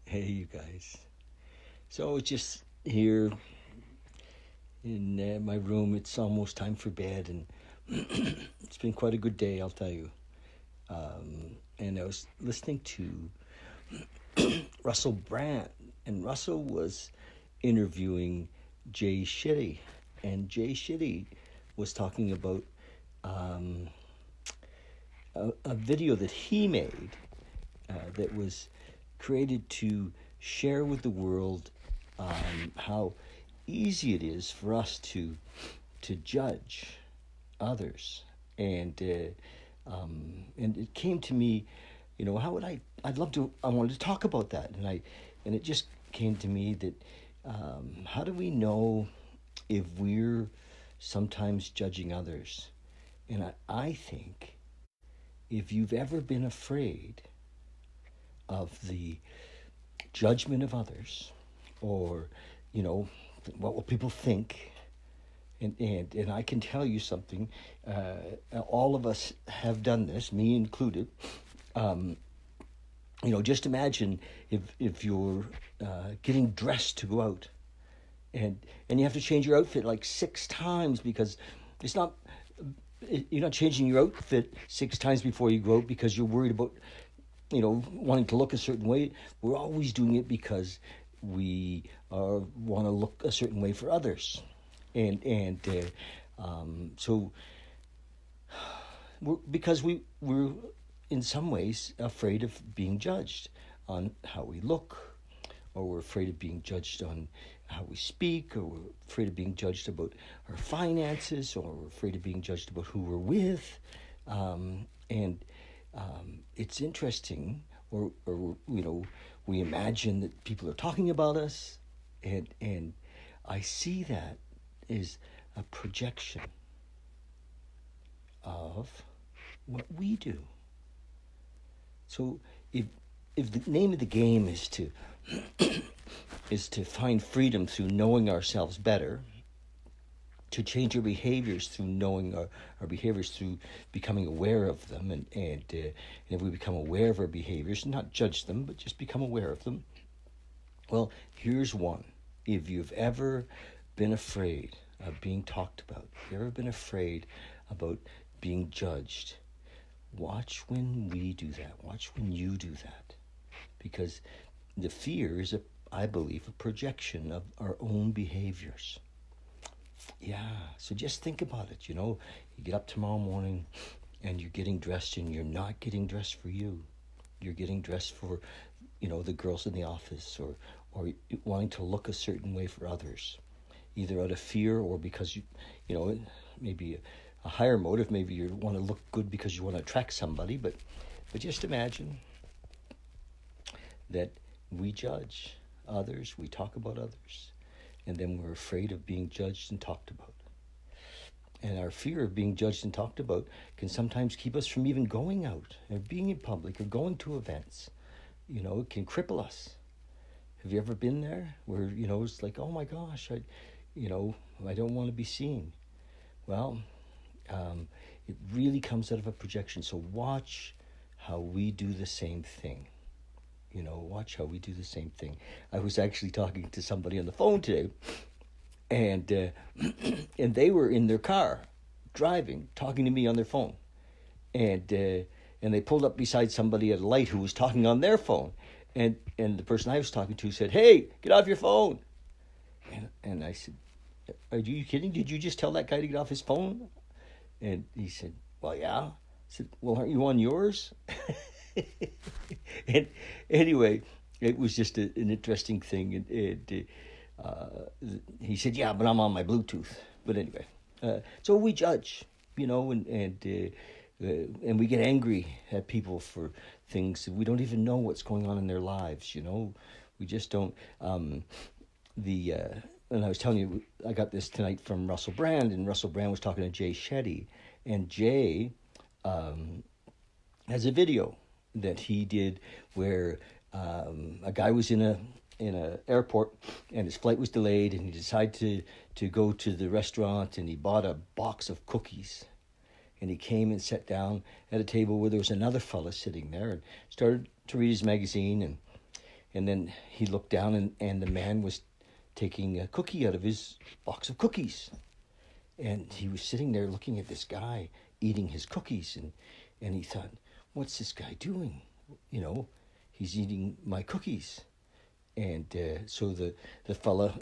Hey, you guys. So just here in my room. It's almost time for bed, and it's been quite a good day, I'll tell you. And I was listening to Russell Brand, and Russell was interviewing Jay Shetti, and Jay Shetti was talking about um, a video that he made that was created to share with the world how easy it is for us to judge others, and and it came to me, how would I'd love to. I wanted to talk about that, and it just came to me that how do we know if we're sometimes judging others? And I think if you've ever been afraid of the judgment of others, or what will people think, and I can tell you something, all of us have done this, me included. Just imagine if you're getting dressed to go out, and you have to change your outfit like 6 times, because it's not you're not changing your outfit 6 times before you go out because you're worried about wanting to look a certain way. We're always doing it because we want to look a certain way for others, so because we're in some ways afraid of being judged on how we look, or we're afraid of being judged on how we speak, or we're afraid of being judged about our finances, or we're afraid of being judged about who we're with, and it's interesting, or we imagine that people are talking about us, and I see that is a projection of what we do. So if the name of the game is to is to find freedom through knowing ourselves better, to change our behaviors through knowing our behaviors, through becoming aware of them, and if we become aware of our behaviors, not judge them, but just become aware of them. Well, here's one. If you've ever been afraid of being talked about, if you've ever been afraid about being judged, watch when we do that. Watch when you do that. Because the fear is, I believe, a projection of our own behaviors. Yeah, so just think about it. You get up tomorrow morning and you're getting dressed, and you're not getting dressed for you. You're getting dressed for, the girls in the office, or wanting to look a certain way for others, either out of fear or because maybe a higher motive. Maybe you want to look good because you want to attract somebody, but just imagine that we judge others, we talk about others, and then we're afraid of being judged and talked about. And our fear of being judged and talked about can sometimes keep us from even going out or being in public or going to events. It can cripple us. Have you ever been there where, it's like, oh my gosh, I don't want to be seen? Well, it really comes out of a projection. So watch how we do the same thing. Watch how we do the same thing. I was actually talking to somebody on the phone today, and and they were in their car, driving, talking to me on their phone, and they pulled up beside somebody at a light who was talking on their phone, and the person I was talking to said, "Hey, get off your phone," and I said, "Are you kidding? Did you just tell that guy to get off his phone?" And he said, "Well, yeah." I said, "Well, aren't you on yours?" And anyway, it was just an interesting thing. And he said, "Yeah, but I'm on my Bluetooth." But anyway, so we judge, and we get angry at people for things. We don't even know what's going on in their lives. We just don't. And I was telling you, I got this tonight from Russell Brand, and Russell Brand was talking to Jay Shetti, and Jay has a video that he did where a guy was in a airport, and his flight was delayed, and he decided to go to the restaurant, and he bought a box of cookies, And he came and sat down at a table where there was another fella sitting there and started to read his magazine. And then he looked down, and the man was taking a cookie out of his box of cookies. And he was sitting there looking at this guy eating his cookies. And he thought, what's this guy doing? You know, he's eating my cookies. And so the fella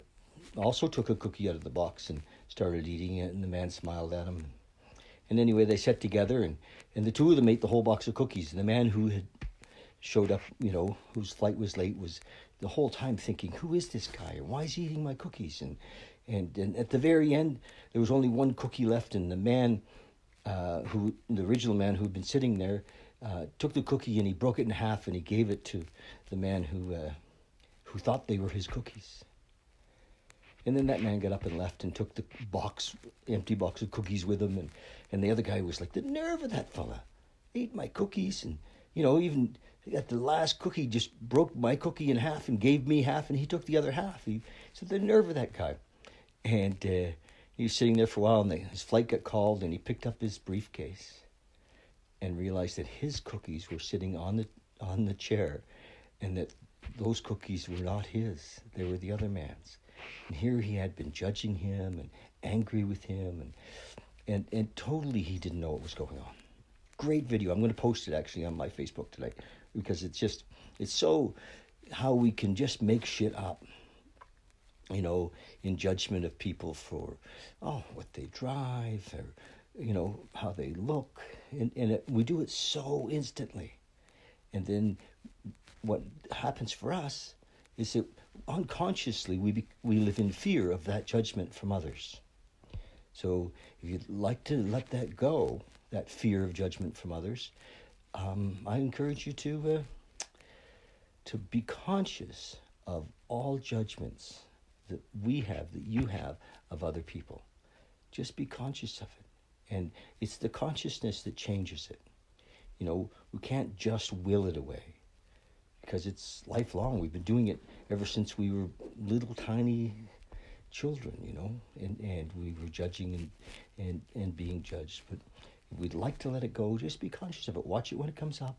also took a cookie out of the box and started eating it. And the man smiled at him. And anyway, they sat together, and the two of them ate the whole box of cookies. And the man who had showed up, you know, whose flight was late, was the whole time thinking, who is this guy? And why is he eating my cookies? And at the very end, there was only one cookie left. And the man, the original man who'd been sitting there, took the cookie and he broke it in half and he gave it to the man who thought they were his cookies. And then that man got up and left and took the empty box of cookies with him. And the other guy was like, the nerve of that fella. Ate my cookies. And, you know, even at the last cookie, just broke my cookie in half and gave me half. And he took the other half. He said, the nerve of that guy. And he was sitting there for a while. And his flight got called. And he picked up his briefcase and realized that his cookies were sitting on the chair. And that those cookies were not his. They were the other man's. And here he had been judging him and angry with him, and totally he didn't know what was going on. Great video. I'm going to post it actually on my Facebook today, because it's so how we can just make shit up, you know, in judgment of people for, what they drive, or, you know, how they look. And we do it so instantly. And then what happens for us is that unconsciously we live in fear of that judgment from others. So if you'd like to let that go, that fear of judgment from others, I encourage you to be conscious of all judgments that we have, that you have, of other people. Just be conscious of it. And it's the consciousness that changes it. You know, we can't just will it away, because it's lifelong. We've been doing it ever since we were little tiny children, you know, and we were judging and being judged. But if we'd like to let it go, just be conscious of it. Watch it when it comes up.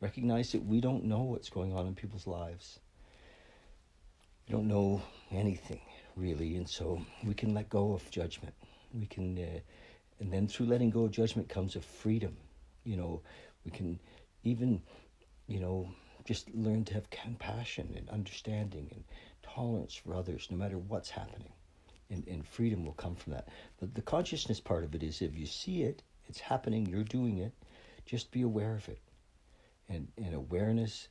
Recognize that we don't know what's going on in people's lives. We don't know anything, really, and so we can let go of judgment. We can, and then through letting go of judgment comes a freedom. You know, we can even, you know, just learn to have compassion and understanding and tolerance for others, no matter what's happening. And freedom will come from that. But the consciousness part of it is, if you see it, it's happening, you're doing it, just be aware of it. And awareness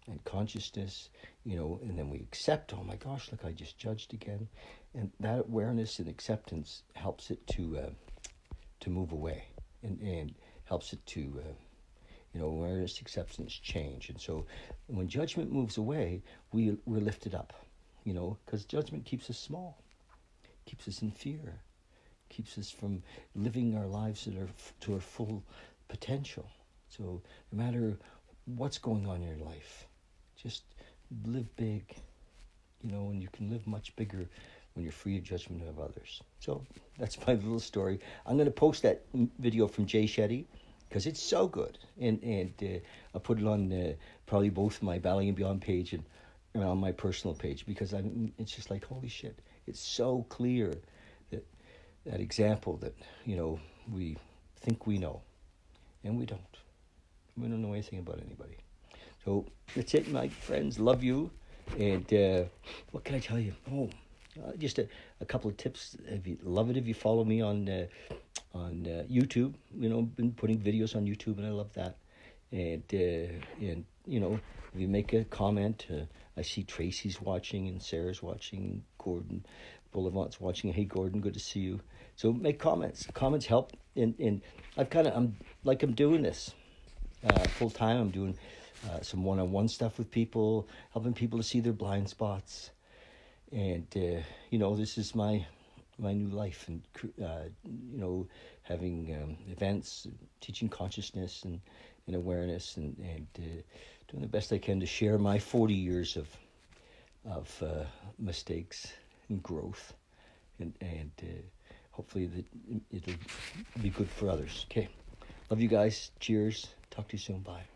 and consciousness, you know, and then we accept, oh my gosh, look, I just judged again. And that awareness and acceptance helps it to move away, and helps it to, you know, awareness, acceptance, change. And so when judgment moves away, we're lifted up, you know, because judgment keeps us small, keeps us in fear, keeps us from living our lives to our full potential. So no matter what's going on in your life, just live big, you know, and you can live much bigger when you're free of judgment of others. So that's my little story. I'm going to post that video from Shetti, because it's so good. And I'll put it on probably both my Valley and Beyond page and on my personal page, because it's just like, holy shit. It's so clear that example that, you know, we think we know, and we don't. We don't know anything about anybody. So that's it, my friends. Love you. And what can I tell you? Just a couple of tips. If you love it, if you follow me on YouTube, you know, been putting videos on YouTube, and I love that. And you know, if you make a comment, I see Tracy's watching and Sarah's watching, Gordon Boulevard's watching. Hey, Gordon, good to see you. So make comments. Comments help. And I'm doing this full time. I'm doing some one-on-one stuff with people, helping people to see their blind spots. And, you know, this is my new life, and, you know, having events, teaching consciousness and awareness, and doing the best I can to share my 40 years of mistakes and growth, and hopefully it'll be good for others. Okay. Love you guys. Cheers. Talk to you soon. Bye.